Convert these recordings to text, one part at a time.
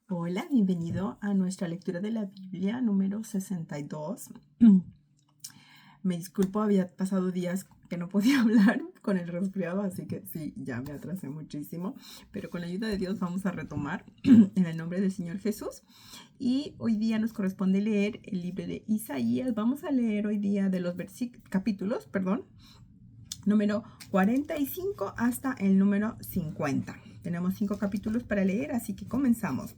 Hola, bienvenido a nuestra lectura de la Biblia número 62. Me disculpo, había pasado días que no podía hablar con el resfriado, así que sí, ya me atrasé muchísimo, pero con la ayuda de Dios vamos a retomar en el nombre del Señor Jesús. Y hoy día nos corresponde leer el libro de Isaías. Vamos a leer hoy día de los capítulos, número 45 hasta el número 50. Tenemos 5 capítulos para leer, así que comenzamos.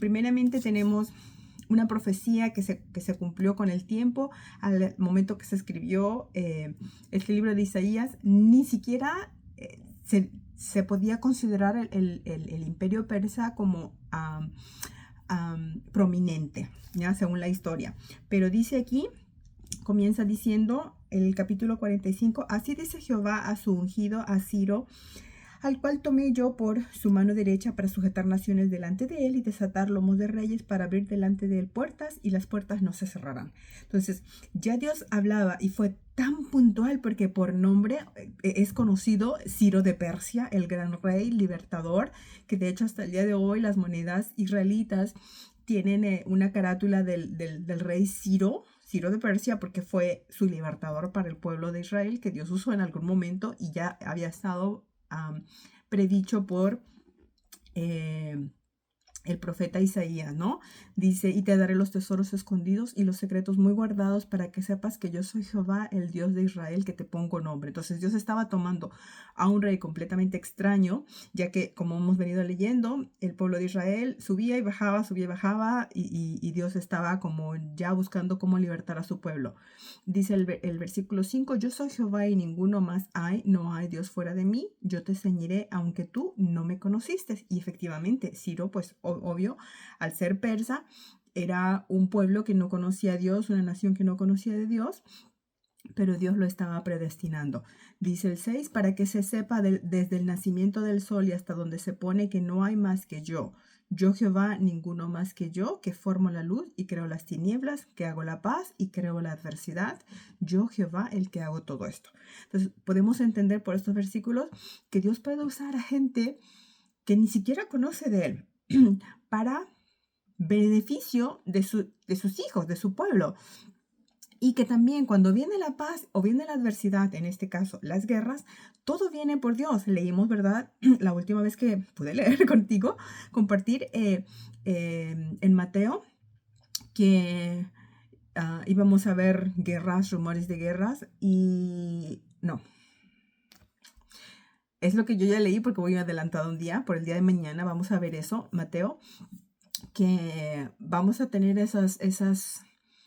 Primeramente tenemos una profecía que se cumplió con el tiempo. Al momento que se escribió este libro de Isaías, ni siquiera se podía considerar el imperio persa como prominente, ¿ya? Según la historia. Pero dice aquí, comienza diciendo el capítulo 45, así dice Jehová a su ungido, a Ciro, al cual tomé yo por su mano derecha para sujetar naciones delante de él y desatar lomos de reyes para abrir delante de él puertas, y las puertas no se cerrarán. Entonces, ya Dios hablaba y fue tan puntual porque por nombre es conocido Ciro de Persia, el gran rey libertador, que de hecho hasta el día de hoy las monedas israelitas tienen una carátula del rey Ciro de Persia, porque fue su libertador para el pueblo de Israel, que Dios usó en algún momento y ya había estado predicho por el profeta Isaías, ¿no? Dice, y te daré los tesoros escondidos y los secretos muy guardados para que sepas que yo soy Jehová, el Dios de Israel, que te pongo nombre. Entonces Dios estaba tomando a un rey completamente extraño, ya que, como hemos venido leyendo, el pueblo de Israel subía y bajaba, y Dios estaba como ya buscando cómo libertar a su pueblo. Dice el versículo 5, yo soy Jehová y ninguno más hay, no hay Dios fuera de mí, yo te ceñiré aunque tú no me conociste. Y efectivamente, Ciro, pues obvio, al ser persa, era un pueblo que no conocía a Dios, una nación que no conocía de Dios, pero Dios lo estaba predestinando. Dice el 6, para que se sepa desde el nacimiento del sol y hasta donde se pone que no hay más que yo. Yo Jehová, ninguno más que yo, que formo la luz y creo las tinieblas, que hago la paz y creo la adversidad. Yo Jehová, el que hago todo esto. Entonces podemos entender por estos versículos que Dios puede usar a gente que ni siquiera conoce de él para beneficio de sus hijos, de su pueblo. Y que también cuando viene la paz o viene la adversidad, en este caso las guerras, todo viene por Dios. Leímos, ¿verdad? La última vez que pude leer contigo, compartir en Mateo, que íbamos a ver guerras, rumores de guerras, y no. Es lo que yo ya leí porque voy adelantado un día. Por el día de mañana vamos a ver eso, Mateo, que vamos a tener esas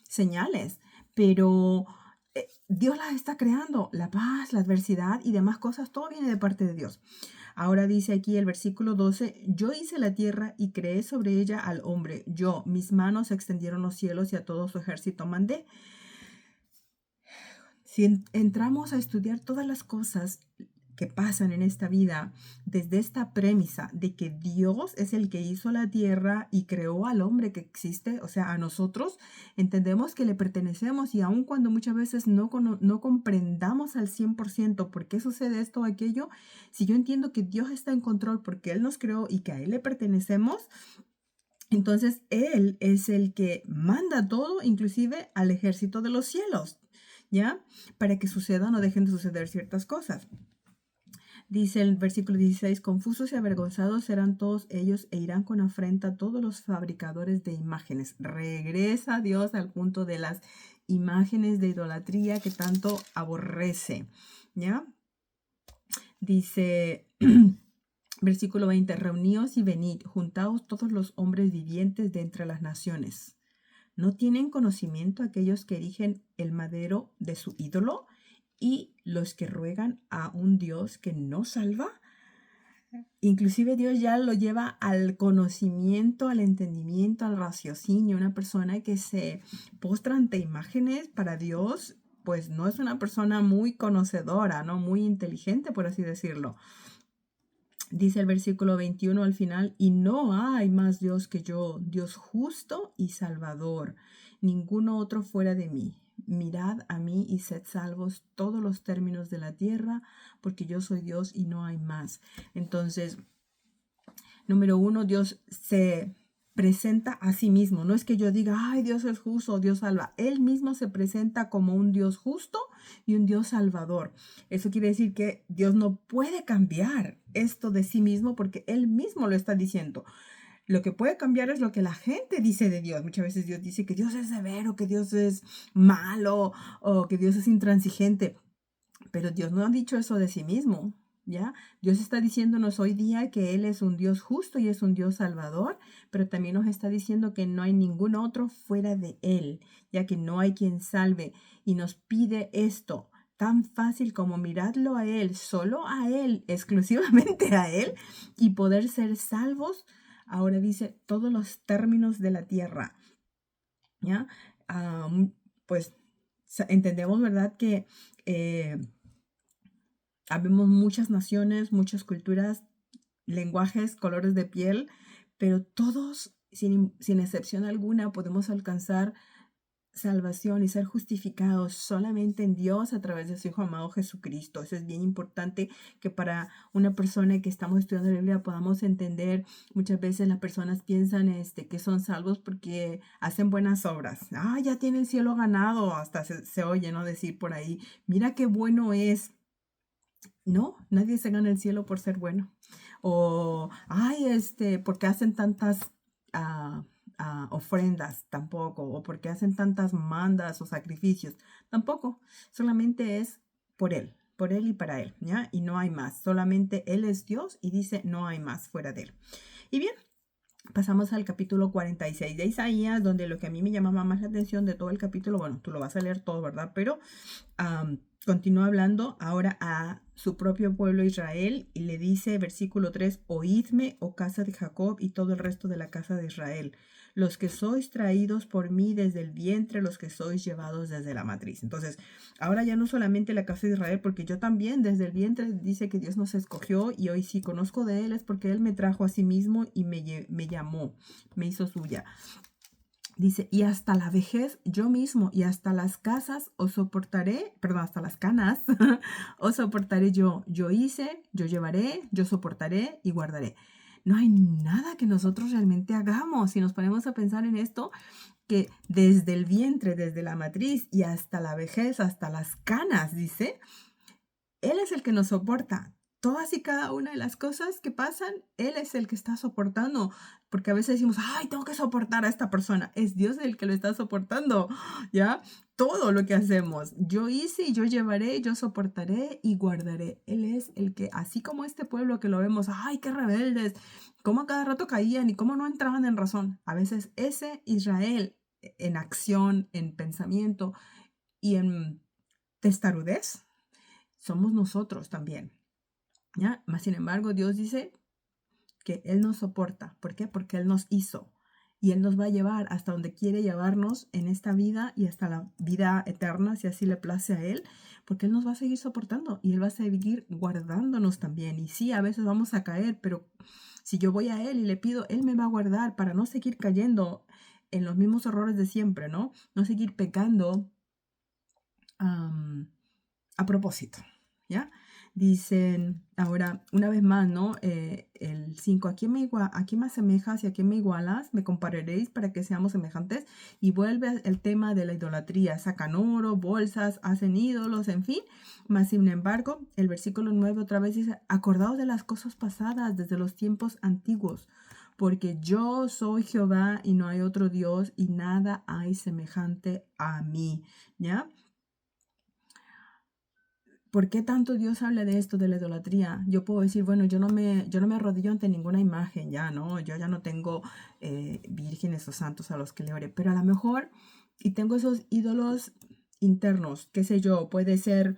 señales, pero Dios las está creando, la paz, la adversidad y demás cosas, todo viene de parte de Dios. Ahora dice aquí el versículo 12, yo hice la tierra y creé sobre ella al hombre, yo, mis manos extendieron los cielos y a todo su ejército mandé. Si entramos a estudiar todas las cosas que pasan en esta vida desde esta premisa de que Dios es el que hizo la tierra y creó al hombre que existe, o sea, a nosotros, entendemos que le pertenecemos, y aun cuando muchas veces no comprendamos al 100% por qué sucede esto o aquello, si yo entiendo que Dios está en control porque Él nos creó y que a Él le pertenecemos, entonces Él es el que manda todo, inclusive al ejército de los cielos, ¿ya? Para que sucedan o dejen de suceder ciertas cosas. Dice el versículo 16, confusos y avergonzados serán todos ellos e irán con afrenta todos los fabricadores de imágenes. Regresa Dios al punto de las imágenes de idolatría que tanto aborrece, ¿ya? Dice versículo 20, reuníos y venid, juntaos todos los hombres vivientes de entre las naciones. ¿No tienen conocimiento aquellos que erigen el madero de su ídolo y los que ruegan a un Dios que no salva? Inclusive Dios ya lo lleva al conocimiento, al entendimiento, al raciocinio. Una persona que se postra ante imágenes, para Dios, pues no es una persona muy conocedora, ¿no? Muy inteligente, por así decirlo. Dice el versículo 21 al final, y no hay más Dios que yo, Dios justo y salvador, ninguno otro fuera de mí. Mirad a mí y sed salvos todos los términos de la tierra, porque yo soy Dios y no hay más. Entonces, Número uno, Dios se presenta a sí mismo. No es que yo diga, ay, Dios es justo, Dios salva. Él mismo se presenta como un Dios justo y un Dios salvador. Eso quiere decir que Dios no puede cambiar esto de sí mismo porque Él mismo lo está diciendo. Lo que puede cambiar es lo que la gente dice de Dios. Muchas veces Dios dice que Dios es severo, que Dios es malo o que Dios es intransigente. Pero Dios no ha dicho eso de sí mismo, ¿ya? Dios está diciéndonos hoy día que Él es un Dios justo y es un Dios salvador, pero también nos está diciendo que no hay ningún otro fuera de Él, ya que no hay quien salve. Y nos pide esto, tan fácil como mirarlo a Él, solo a Él, exclusivamente a Él, y poder ser salvos. Ahora dice todos los términos de la tierra, ¿ya? Pues entendemos, ¿verdad? Que habemos muchas naciones, muchas culturas, lenguajes, colores de piel, pero todos, sin excepción alguna, podemos alcanzar salvación y ser justificados solamente en Dios a través de su Hijo amado Jesucristo. Eso es bien importante que para una persona que estamos estudiando la Biblia podamos entender. Muchas veces las personas piensan que son salvos porque hacen buenas obras. Ah, ya tiene el cielo ganado, hasta se oye, ¿no? Decir por ahí, mira qué bueno es. No, nadie se gana el cielo por ser bueno. O, ay, porque hacen tantas ofrendas, tampoco. O porque hacen tantas mandas o sacrificios, tampoco. Solamente es por Él y para Él, ¿ya? Y no hay más. Solamente Él es Dios y dice, no hay más fuera de Él. Y bien, pasamos al capítulo 46 de Isaías, donde lo que a mí me llamaba más la atención de todo el capítulo, bueno, tú lo vas a leer todo, ¿verdad? Pero continúa hablando ahora a su propio pueblo Israel y le dice, versículo 3, oídme, oh casa de Jacob y todo el resto de la casa de Israel, los que sois traídos por mí desde el vientre, los que sois llevados desde la matriz. Entonces, ahora ya no solamente la casa de Israel, porque yo también desde el vientre dice que Dios nos escogió y hoy sí conozco de Él es porque Él me trajo a sí mismo y me llamó, me hizo suya. Dice, y hasta la vejez yo mismo, y hasta las casas os soportaré, perdón, hasta las canas os soportaré yo. Yo hice, yo llevaré, yo soportaré y guardaré. No hay nada que nosotros realmente hagamos. Si nos ponemos a pensar en esto, que desde el vientre, desde la matriz y hasta la vejez, hasta las canas, dice, Él es el que nos soporta. Todas y cada una de las cosas que pasan, Él es el que está soportando. Porque a veces decimos, ay, tengo que soportar a esta persona. Es Dios el que lo está soportando, ¿ya? Todo lo que hacemos. Yo hice y yo llevaré, yo soportaré y guardaré. Él es el que, así como este pueblo que lo vemos, ay, qué rebeldes, cómo a cada rato caían y cómo no entraban en razón. A veces ese Israel en acción, en pensamiento y en testarudez, somos nosotros también, ¿ya? Más sin embargo, Dios dice que Él nos soporta. ¿Por qué? Porque Él nos hizo. Y Él nos va a llevar hasta donde quiere llevarnos en esta vida y hasta la vida eterna, si así le place a Él, porque Él nos va a seguir soportando y Él va a seguir guardándonos también. Y sí, a veces vamos a caer, pero si yo voy a Él y le pido, Él me va a guardar para no seguir cayendo en los mismos errores de siempre, ¿no? No seguir pecando a propósito, ¿ya? Dicen ahora, una vez más, ¿no? El 5, ¿a quién me asemejas y a quién me igualas? Me compararéis para que seamos semejantes. Y vuelve el tema de la idolatría. Sacan oro, bolsas, hacen ídolos, en fin. Mas, sin embargo, el versículo 9 otra vez dice, acordaos de las cosas pasadas desde los tiempos antiguos. Porque yo soy Jehová y no hay otro Dios y nada hay semejante a mí, ¿ya? ¿Por qué tanto Dios habla de esto, de la idolatría? Yo puedo decir, bueno, yo no me arrodillo ante ninguna imagen, ya, ¿no? Yo ya no tengo vírgenes o santos a los que le ore, pero a lo mejor, y tengo esos ídolos internos, qué sé yo, puede ser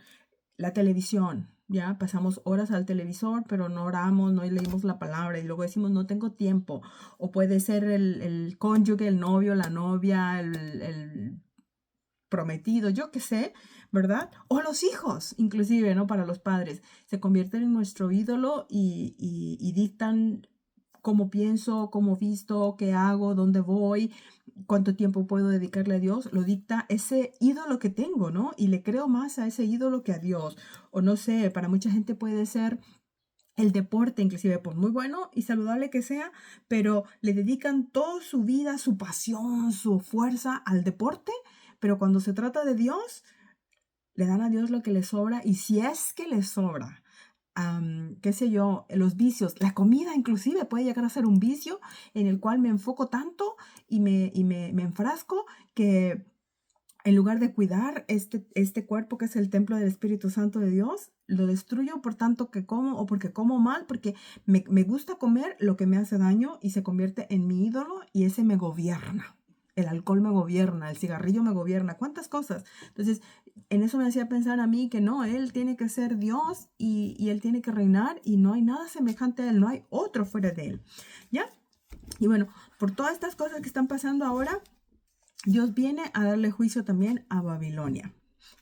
la televisión, ¿ya? Pasamos horas al televisor, pero no oramos, no leímos la palabra y luego decimos, no tengo tiempo. O puede ser el cónyuge, el novio, la novia, el prometido, yo qué sé, ¿verdad? O los hijos, inclusive, ¿no? Para los padres, se convierten en nuestro ídolo y dictan cómo pienso, cómo visto, qué hago, dónde voy, cuánto tiempo puedo dedicarle a Dios, lo dicta ese ídolo que tengo, ¿no? Y le creo más a ese ídolo que a Dios. O no sé, para mucha gente puede ser el deporte, inclusive por muy bueno y saludable que sea, pero le dedican toda su vida, su pasión, su fuerza al deporte, pero cuando se trata de Dios, le dan a Dios lo que le sobra y si es que le sobra. Qué sé yo, los vicios, la comida inclusive puede llegar a ser un vicio en el cual me enfoco tanto y me enfrasco que en lugar de cuidar este cuerpo que es el templo del Espíritu Santo de Dios, lo destruyo por tanto que como o porque como mal, porque me gusta comer lo que me hace daño y se convierte en mi ídolo y ese me gobierna. El alcohol me gobierna, el cigarrillo me gobierna, cuántas cosas. Entonces, en eso me hacía pensar a mí que no, Él tiene que ser Dios y Él tiene que reinar y no hay nada semejante a Él, no hay otro fuera de Él. ¿Ya? Y bueno, por todas estas cosas que están pasando ahora, Dios viene a darle juicio también a Babilonia,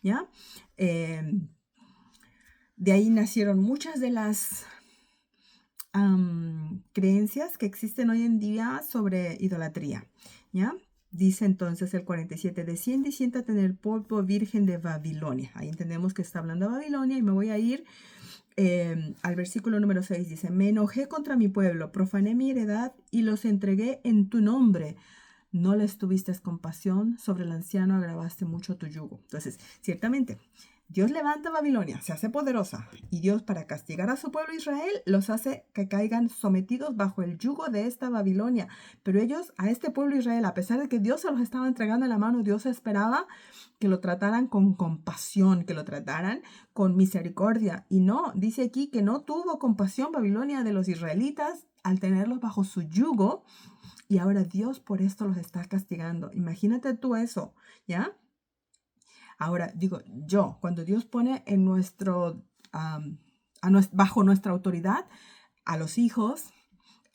¿ya? De ahí nacieron muchas de las creencias que existen hoy en día sobre idolatría, ¿ya? Dice entonces el 47, desciende y siéntate en el polvo virgen de Babilonia. Ahí entendemos que está hablando de Babilonia y me voy a ir al versículo número 6. Dice, me enojé contra mi pueblo, profané mi heredad y los entregué en tu nombre. No les tuviste compasión, sobre el anciano agravaste mucho tu yugo. Entonces, ciertamente, Dios levanta a Babilonia, se hace poderosa, y Dios para castigar a su pueblo Israel los hace que caigan sometidos bajo el yugo de esta Babilonia. Pero ellos, a este pueblo Israel, a pesar de que Dios se los estaba entregando en la mano, Dios esperaba que lo trataran con compasión, que lo trataran con misericordia. Y no, dice aquí que no tuvo compasión Babilonia de los israelitas al tenerlos bajo su yugo, y ahora Dios por esto los está castigando. Imagínate tú eso, ¿ya? Ahora, digo, cuando Dios pone en bajo nuestra autoridad a los hijos,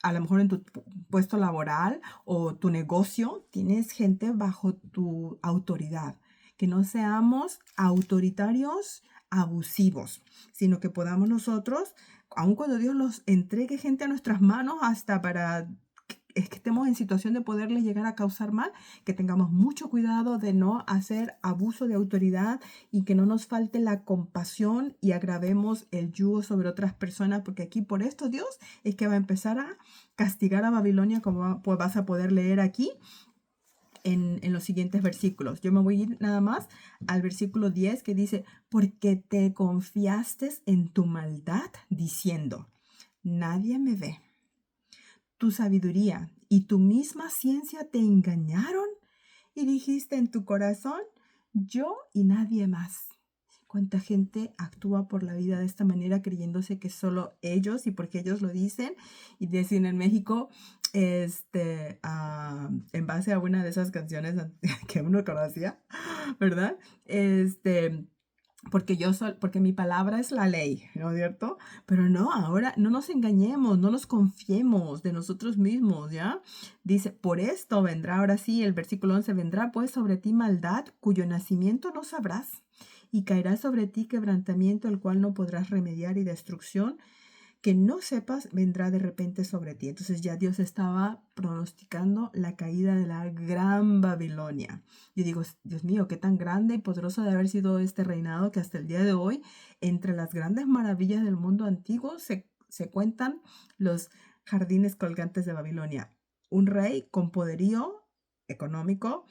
a lo mejor en tu puesto laboral o tu negocio, tienes gente bajo tu autoridad. Que no seamos autoritarios, abusivos, sino que podamos nosotros, aun cuando Dios los entregue gente a nuestras manos hasta para es que estemos en situación de poderle llegar a causar mal, que tengamos mucho cuidado de no hacer abuso de autoridad y que no nos falte la compasión y agravemos el yugo sobre otras personas, porque aquí por esto Dios es que va a empezar a castigar a Babilonia, como pues vas a poder leer aquí en los siguientes versículos. Yo me voy a ir nada más al versículo 10 que dice, porque te confiaste en tu maldad diciendo, nadie me ve. Tu sabiduría y tu misma ciencia te engañaron y dijiste en tu corazón, yo y nadie más. ¿Cuánta gente actúa por la vida de esta manera creyéndose que solo ellos y porque ellos lo dicen? Y decir en México, en base a una de esas canciones que uno conocía, ¿verdad? Porque mi palabra es la ley, ¿no es cierto? Pero no, ahora no nos engañemos, no nos confiemos de nosotros mismos, ¿ya? Dice, por esto vendrá, ahora sí, el versículo 11, vendrá pues sobre ti maldad, cuyo nacimiento no sabrás, y caerá sobre ti quebrantamiento, el cual no podrás remediar, y destrucción, que no sepas vendrá de repente sobre ti. Entonces ya Dios estaba pronosticando la caída de la gran Babilonia. Yo digo, Dios mío, qué tan grande y poderoso de haber sido este reinado que hasta el día de hoy, entre las grandes maravillas del mundo antiguo, se cuentan los jardines colgantes de Babilonia. Un rey con poderío económico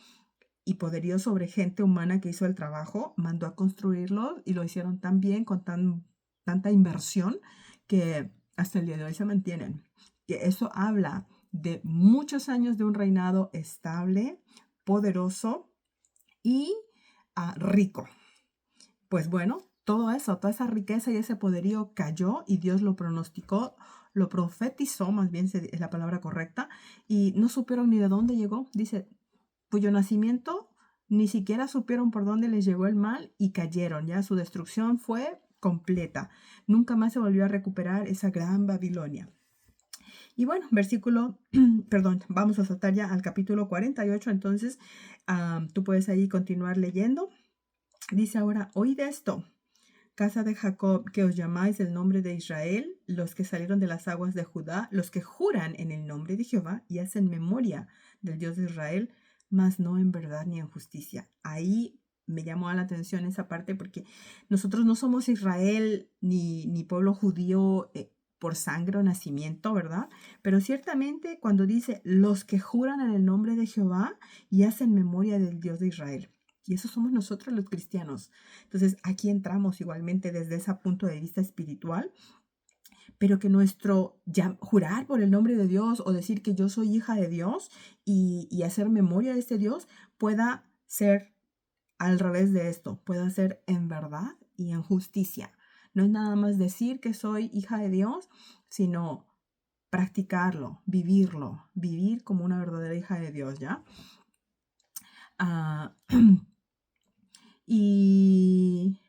y poderío sobre gente humana que hizo el trabajo, mandó a construirlo y lo hicieron tan bien, con tanta inversión, que hasta el día de hoy se mantienen. Que eso habla de muchos años de un reinado estable, poderoso y rico. Pues bueno, todo eso, toda esa riqueza y ese poderío cayó y Dios lo pronosticó, lo profetizó, más bien es la palabra correcta, y no supieron ni de dónde llegó. Dice, cuyo nacimiento ni siquiera supieron por dónde les llegó el mal y cayeron, ya su destrucción fue completa. Nunca más se volvió a recuperar esa gran Babilonia. Y bueno, perdón, vamos a saltar ya al capítulo 48, entonces tú puedes ahí continuar leyendo. Dice ahora, oíd esto, casa de Jacob, que os llamáis el nombre de Israel, los que salieron de las aguas de Judá, los que juran en el nombre de Jehová y hacen memoria del Dios de Israel, mas no en verdad ni en justicia. Ahí me llamó la atención esa parte porque nosotros no somos Israel ni pueblo judío por sangre o nacimiento, ¿verdad? Pero ciertamente cuando dice los que juran en el nombre de Jehová y hacen memoria del Dios de Israel. Y eso somos nosotros los cristianos. Entonces aquí entramos igualmente desde ese punto de vista espiritual, pero que nuestro jurar por el nombre de Dios o decir que yo soy hija de Dios y hacer memoria de este Dios pueda ser al revés de esto, pueda ser en verdad y en justicia. No es nada más decir que soy hija de Dios, sino practicarlo, vivirlo, vivir como una verdadera hija de Dios, ¿ya? Ah, y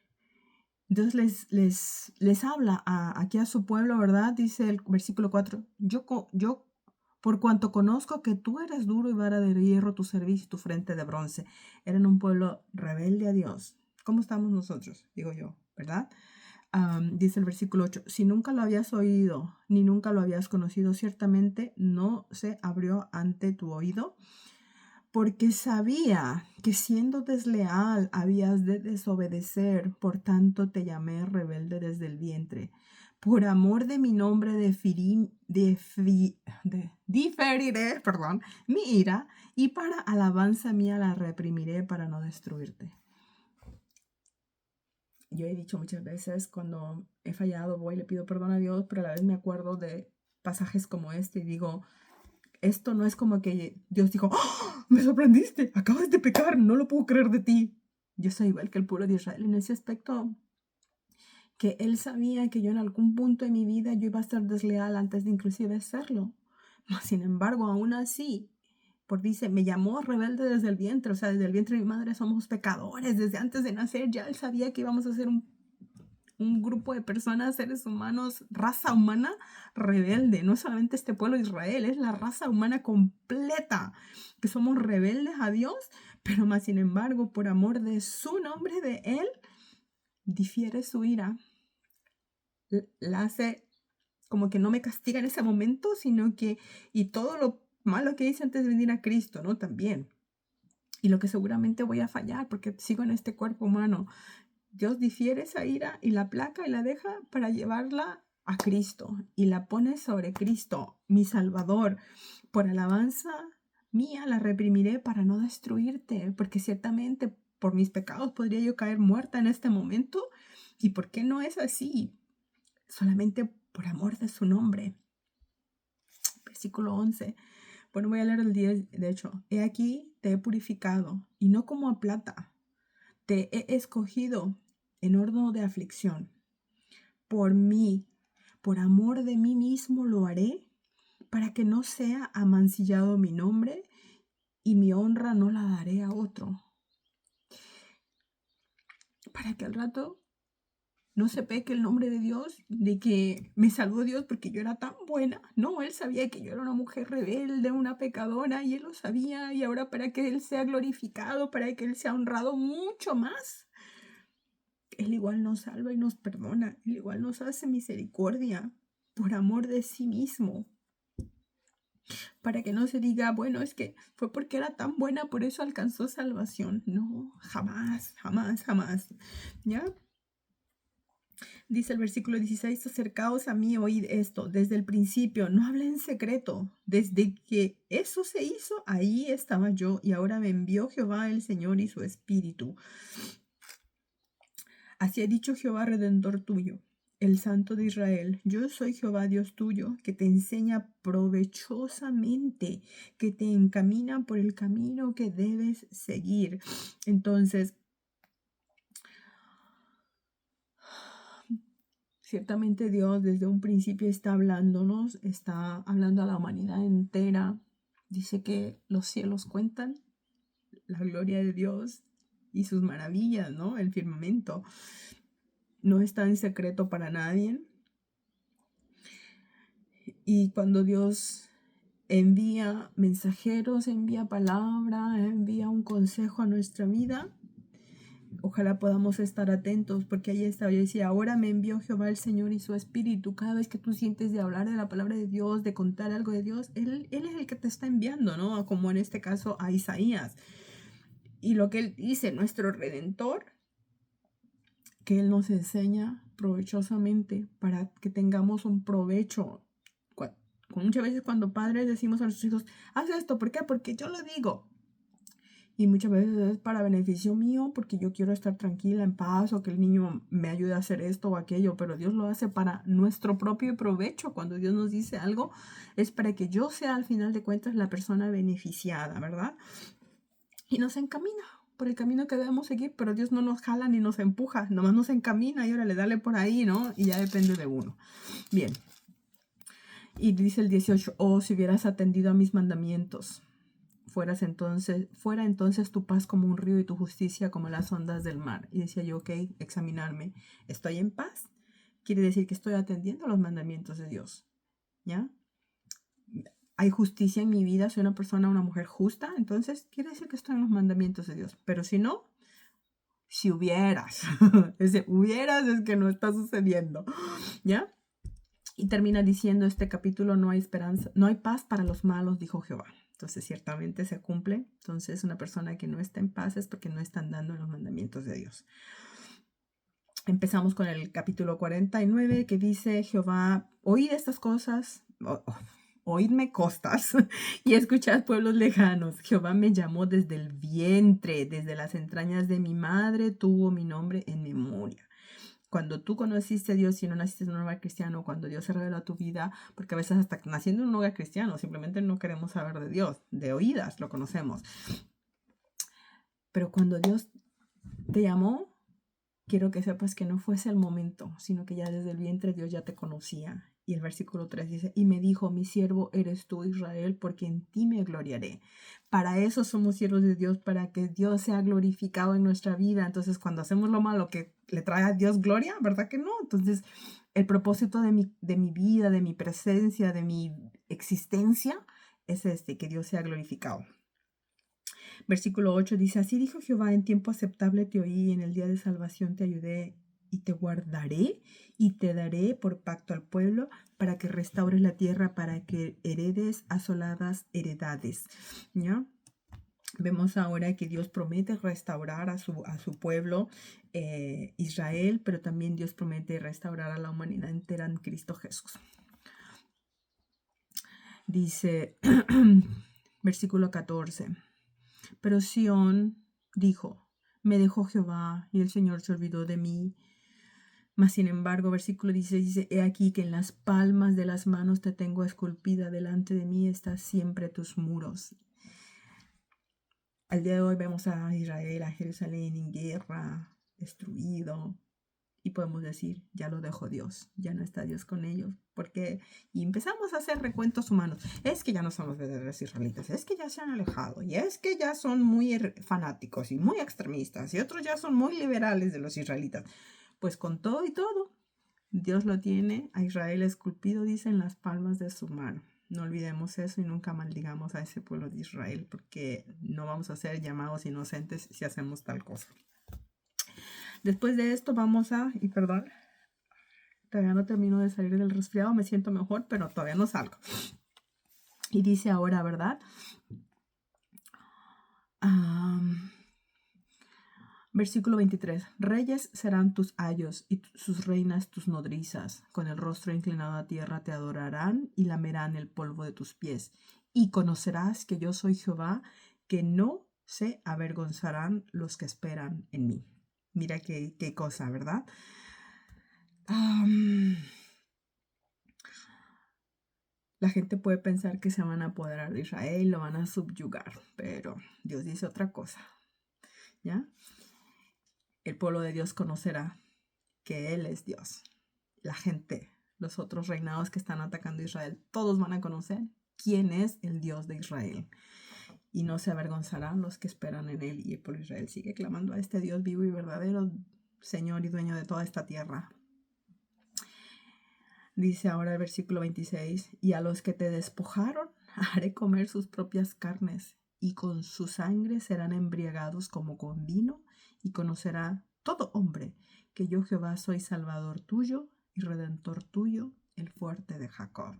entonces les habla aquí a su pueblo, ¿verdad? Dice el versículo 4, yo por cuanto conozco que tú eres duro y vara de hierro tu cerviz y tu frente de bronce. Eran un pueblo rebelde a Dios. ¿Cómo estamos nosotros? Digo yo, ¿verdad? Dice el versículo 8, si nunca lo habías oído, ni nunca lo habías conocido, ciertamente no se abrió ante tu oído, porque sabía que siendo desleal habías de desobedecer, por tanto te llamé rebelde desde el vientre. Por amor de mi nombre diferiré, mi ira, y para alabanza mía la reprimiré para no destruirte. Yo he dicho muchas veces cuando he fallado, voy y le pido perdón a Dios, pero a la vez me acuerdo de pasajes como este y digo, esto no es como que Dios dijo, ¡oh! Me sorprendiste, acabas de pecar, no lo puedo creer de ti. Yo soy igual que el pueblo de Israel en ese aspecto, que él sabía que yo en algún punto de mi vida yo iba a ser desleal antes de inclusive serlo. Sin embargo, aún así, dice, me llamó rebelde desde el vientre, o sea, desde el vientre de mi madre somos pecadores, desde antes de nacer ya él sabía que íbamos a ser un grupo de personas, seres humanos, raza humana rebelde. No es solamente este pueblo de Israel, es la raza humana completa, que somos rebeldes a Dios, pero más sin embargo, por amor de su nombre, de Él, difiere su ira. La hace como que no me castiga en ese momento, sino que, y todo lo malo que hice antes de venir a Cristo, ¿no? También. Y lo que seguramente voy a fallar porque sigo en este cuerpo humano. Dios difiere esa ira y la placa y la deja para llevarla a Cristo y la pone sobre Cristo, mi Salvador. Por alabanza mía la reprimiré para no destruirte, porque ciertamente por mis pecados podría yo caer muerta en este momento. ¿Y por qué no es así? Solamente por amor de su nombre. Versículo 11. Bueno, voy a leer el 10, de hecho. He aquí, te he purificado, y no como a plata. Te he escogido en horno de aflicción. Por mí, por amor de mí mismo lo haré, para que no sea amancillado mi nombre, y mi honra no la daré a otro. Para que al rato no se peque el nombre de Dios, de que me salvó Dios porque yo era tan buena. No, Él sabía que yo era una mujer rebelde, una pecadora, y Él lo sabía. Y ahora para que Él sea glorificado, para que Él sea honrado mucho más, Él igual nos salva y nos perdona. Él igual nos hace misericordia por amor de sí mismo. Para que no se diga, bueno, es que fue porque era tan buena, por eso alcanzó salvación. No, jamás, jamás, jamás. ¿Ya? Dice el versículo 16, acercaos a mí, oíd esto, desde el principio, no hablé en secreto, desde que eso se hizo, ahí estaba yo, y ahora me envió Jehová el Señor y su Espíritu. Así ha dicho Jehová, Redentor tuyo, el Santo de Israel, yo soy Jehová Dios tuyo, que te enseña provechosamente, que te encamina por el camino que debes seguir. Entonces, ciertamente Dios desde un principio está hablándonos, está hablando a la humanidad entera. Dice que los cielos cuentan la gloria de Dios y sus maravillas, ¿no? El firmamento no está en secreto para nadie. Y cuando Dios envía mensajeros, envía palabra, envía un consejo a nuestra vida, ojalá podamos estar atentos, porque ahí está, yo decía, ahora me envió Jehová el Señor y su Espíritu. Cada vez que tú sientes de hablar de la palabra de Dios, de contar algo de Dios, Él es el que te está enviando, ¿no? Como en este caso a Isaías. Y lo que Él dice, nuestro Redentor, que Él nos enseña provechosamente para que tengamos un provecho. Muchas veces cuando padres decimos a nuestros hijos, haz esto, ¿por qué? Porque yo lo digo. Y muchas veces es para beneficio mío, porque yo quiero estar tranquila, en paz, o que el niño me ayude a hacer esto o aquello, pero Dios lo hace para nuestro propio provecho. Cuando Dios nos dice algo, es para que yo sea al final de cuentas la persona beneficiada, ¿verdad? Y nos encamina por el camino que debemos seguir, pero Dios no nos jala ni nos empuja, nomás nos encamina y órale, dale por ahí, ¿no? Y ya depende de uno. Bien. Y dice el 18, oh, si hubieras atendido a mis mandamientos, fuera entonces tu paz como un río y tu justicia como las ondas del mar. Y decía yo, ok, examinarme, ¿estoy en paz? Quiere decir que estoy atendiendo a los mandamientos de Dios, ¿ya? Hay justicia en mi vida, soy una mujer justa, entonces quiere decir que estoy en los mandamientos de Dios. Pero si no, si hubieras, ese hubieras es que no está sucediendo, ¿ya? Y termina diciendo este capítulo, no hay esperanza, no hay paz para los malos, dijo Jehová. Entonces ciertamente se cumple. Entonces una persona que no está en paz es porque no está andando en los mandamientos de Dios. Empezamos con el capítulo 49 que dice, Jehová, oíd estas cosas, oídme costas y escuchad pueblos lejanos. Jehová me llamó desde el vientre, desde las entrañas de mi madre tuvo mi nombre en memoria. Cuando tú conociste a Dios y no naciste en un hogar cristiano, cuando Dios se reveló a tu vida, porque a veces hasta naciendo en un hogar cristiano, simplemente no queremos saber de Dios, de oídas lo conocemos. Pero cuando Dios te llamó, quiero que sepas que no fuese el momento, sino que ya desde el vientre Dios ya te conocía. Y el versículo 3 dice, y me dijo, mi siervo eres tú, Israel, porque en ti me gloriaré. Para eso somos siervos de Dios, para que Dios sea glorificado en nuestra vida. Entonces, cuando hacemos lo malo que le trae a Dios gloria, ¿verdad que no? Entonces, el propósito de mi vida, de mi presencia, de mi existencia, es que Dios sea glorificado. Versículo 8 dice, así dijo Jehová, en tiempo aceptable te oí, en el día de salvación te ayudé, y te guardaré y te daré por pacto al pueblo para que restaures la tierra, para que heredes asoladas heredades. ¿Ya? Vemos ahora que Dios promete restaurar a su pueblo Israel, pero también Dios promete restaurar a la humanidad entera en Cristo Jesús. Dice, versículo 14, pero Sión dijo, me dejó Jehová y el Señor se olvidó de mí. Mas sin embargo, versículo 16 dice, he aquí que en las palmas de las manos te tengo esculpida, delante de mí están siempre tus muros. Al día de hoy vemos a Israel, a Jerusalén en guerra, destruido, y podemos decir, ya lo dejó Dios, ya no está Dios con ellos, porque y empezamos a hacer recuentos humanos, es que ya no son los verdaderos israelitas, es que ya se han alejado, y es que ya son muy fanáticos y muy extremistas, y otros ya son muy liberales de los israelitas. Pues con todo y todo, Dios lo tiene a Israel esculpido, dice, en las palmas de su mano. No olvidemos eso y nunca maldigamos a ese pueblo de Israel, porque no vamos a ser llamados inocentes si hacemos tal cosa. Después de esto vamos y perdón, todavía no termino de salir del resfriado, me siento mejor, pero todavía no salgo. Y dice ahora, ¿verdad? Versículo 23. Reyes serán tus ayos y sus reinas tus nodrizas. Con el rostro inclinado a tierra te adorarán y lamerán el polvo de tus pies. Y conocerás que yo soy Jehová, que no se avergonzarán los que esperan en mí. Mira qué cosa, ¿verdad? La gente puede pensar que se van a apoderar de Israel, lo van a subyugar, pero Dios dice otra cosa, ¿ya? El pueblo de Dios conocerá que Él es Dios. La gente, los otros reinados que están atacando a Israel, todos van a conocer quién es el Dios de Israel. Y no se avergonzarán los que esperan en Él. Y el pueblo de Israel sigue clamando a este Dios vivo y verdadero, Señor y dueño de toda esta tierra. Dice ahora el versículo 26, y a los que te despojaron haré comer sus propias carnes, y con su sangre serán embriagados como con vino, y conocerá todo hombre que yo Jehová soy salvador tuyo y redentor tuyo, el fuerte de Jacob.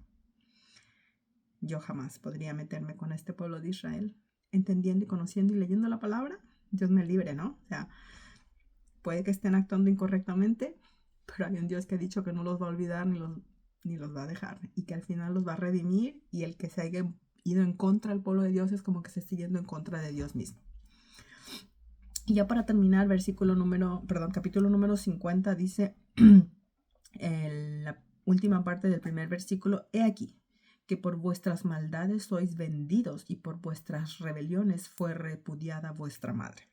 Yo jamás podría meterme con este pueblo de Israel, entendiendo y conociendo y leyendo la palabra. Dios me libre, ¿no? O sea, puede que estén actuando incorrectamente, pero hay un Dios que ha dicho que no los va a olvidar ni los va a dejar, y que al final los va a redimir, y el que se haya ido en contra del pueblo de Dios es como que se esté yendo en contra de Dios mismo. Y ya para terminar, capítulo número 50 dice, en la última parte del primer versículo: he aquí que por vuestras maldades sois vendidos, y por vuestras rebeliones fue repudiada vuestra madre.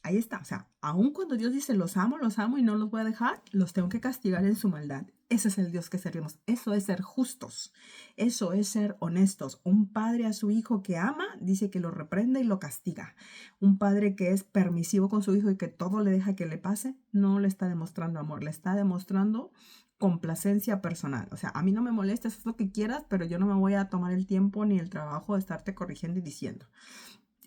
Ahí está, o sea, aun cuando Dios dice los amo y no los voy a dejar, los tengo que castigar en su maldad. Ese es el Dios que servimos. Eso es ser justos. Eso es ser honestos. Un padre a su hijo que ama, dice que lo reprende y lo castiga. Un padre que es permisivo con su hijo y que todo le deja que le pase, no le está demostrando amor, le está demostrando complacencia personal. O sea, a mí no me molestes, haz lo que quieras, pero yo no me voy a tomar el tiempo ni el trabajo de estarte corrigiendo y diciendo.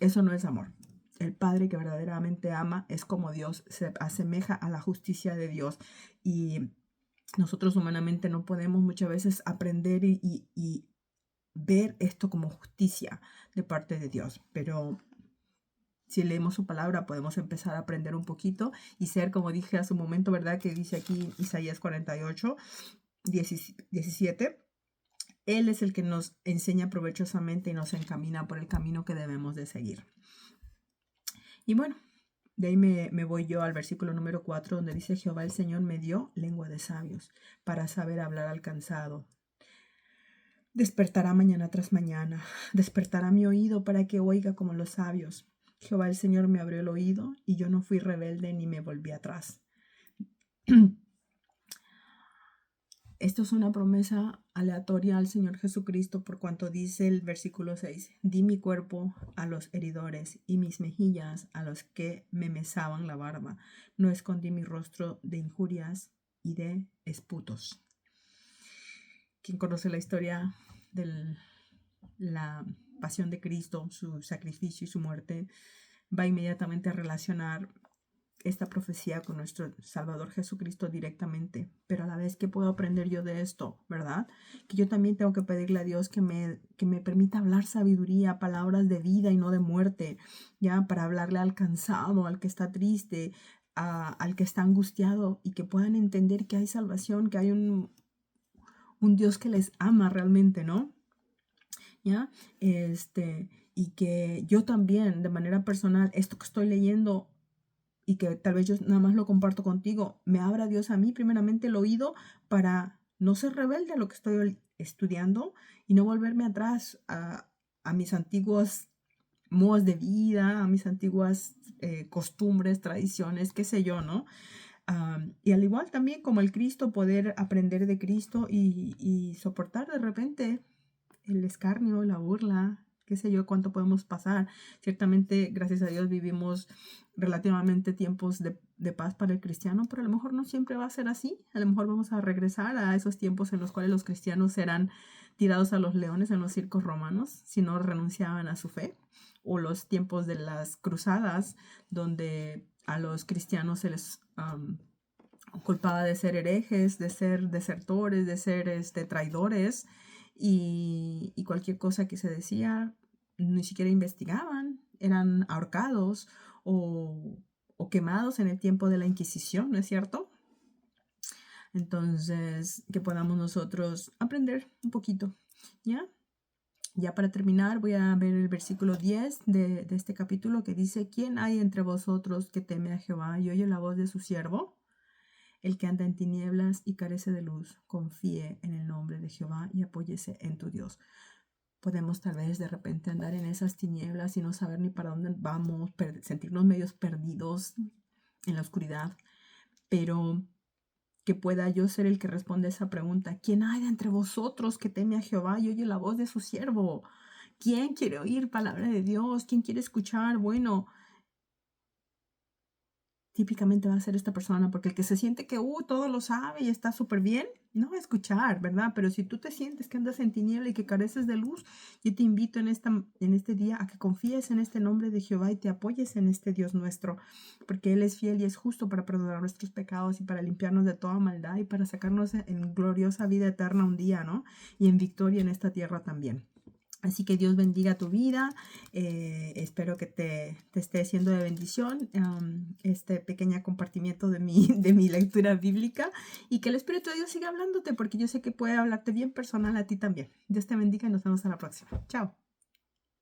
Eso no es amor. El padre que verdaderamente ama es como Dios, se asemeja a la justicia de Dios, y nosotros humanamente no podemos muchas veces aprender y ver esto como justicia de parte de Dios, pero si leemos su palabra podemos empezar a aprender un poquito y ser, como dije hace un momento, ¿verdad? Que dice aquí Isaías 48, 17. Él es el que nos enseña provechosamente y nos encamina por el camino que debemos de seguir. Y bueno, de ahí me voy yo al versículo número 4, donde dice: Jehová el Señor me dio lengua de sabios para saber hablar al cansado. Despertará mañana tras mañana, despertará mi oído para que oiga como los sabios. Jehová el Señor me abrió el oído, y yo no fui rebelde ni me volví atrás. Esto es una promesa aleatoria al Señor Jesucristo, por cuanto dice el versículo 6: di mi cuerpo a los heridores y mis mejillas a los que me mesaban la barba. No escondí mi rostro de injurias y de esputos. Quien conoce la historia de la pasión de Cristo, su sacrificio y su muerte, va inmediatamente a relacionar esta profecía con nuestro Salvador Jesucristo directamente. Pero a la vez, ¿qué puedo aprender yo de esto? ¿Verdad? Que yo también tengo que pedirle a Dios que me permita hablar sabiduría, palabras de vida y no de muerte, ya, para hablarle al cansado, al que está triste, al que está angustiado, y que puedan entender que hay salvación, que hay un Dios que les ama realmente, ¿no? ¿Ya? Y que yo también, de manera personal, esto que estoy leyendo, y que tal vez yo nada más lo comparto contigo, me abra Dios a mí primeramente el oído para no ser rebelde a lo que estoy estudiando y no volverme atrás a mis antiguos modos de vida, a mis antiguas costumbres, tradiciones, qué sé yo, ¿no? Y al igual también como el Cristo, poder aprender de Cristo y soportar de repente el escarnio, la burla, qué sé yo, cuánto podemos pasar. Ciertamente, gracias a Dios, vivimos relativamente tiempos de paz para el cristiano, pero a lo mejor no siempre va a ser así. A lo mejor vamos a regresar a esos tiempos en los cuales los cristianos serán tirados a los leones en los circos romanos si no renunciaban a su fe, o los tiempos de las cruzadas, donde a los cristianos se les culpaba de ser herejes, de ser desertores, de ser traidores, y cualquier cosa que se decía ni siquiera investigaban, eran ahorcados o quemados en el tiempo de la Inquisición, ¿no es cierto? Entonces, que podamos nosotros aprender un poquito, ¿ya? Ya para terminar, voy a ver el versículo 10 de este capítulo, que dice: ¿quién hay entre vosotros que teme a Jehová y oye la voz de su siervo? El que anda en tinieblas y carece de luz, confíe en el nombre de Jehová y apóyese en tu Dios. Podemos tal vez de repente andar en esas tinieblas y no saber ni para dónde vamos, sentirnos medios perdidos en la oscuridad, pero que pueda yo ser el que responde esa pregunta: ¿quién hay entre vosotros que teme a Jehová y oye la voz de su siervo? ¿Quién quiere oír palabra de Dios? ¿Quién quiere escuchar? Bueno, típicamente va a ser esta persona, porque el que se siente que todo lo sabe y está súper bien, no va a escuchar, ¿verdad? Pero si tú te sientes que andas en tiniebla y que careces de luz, yo te invito en este día a que confíes en este nombre de Jehová y te apoyes en este Dios nuestro, porque Él es fiel y es justo para perdonar nuestros pecados y para limpiarnos de toda maldad y para sacarnos en gloriosa vida eterna un día, ¿no? Y en victoria en esta tierra también. Así que Dios bendiga tu vida. Espero que te esté siendo de bendición este pequeño compartimiento de mi lectura bíblica y que el Espíritu de Dios siga hablándote porque yo sé que puede hablarte bien personal a ti también. Dios te bendiga y nos vemos a la próxima. Chao.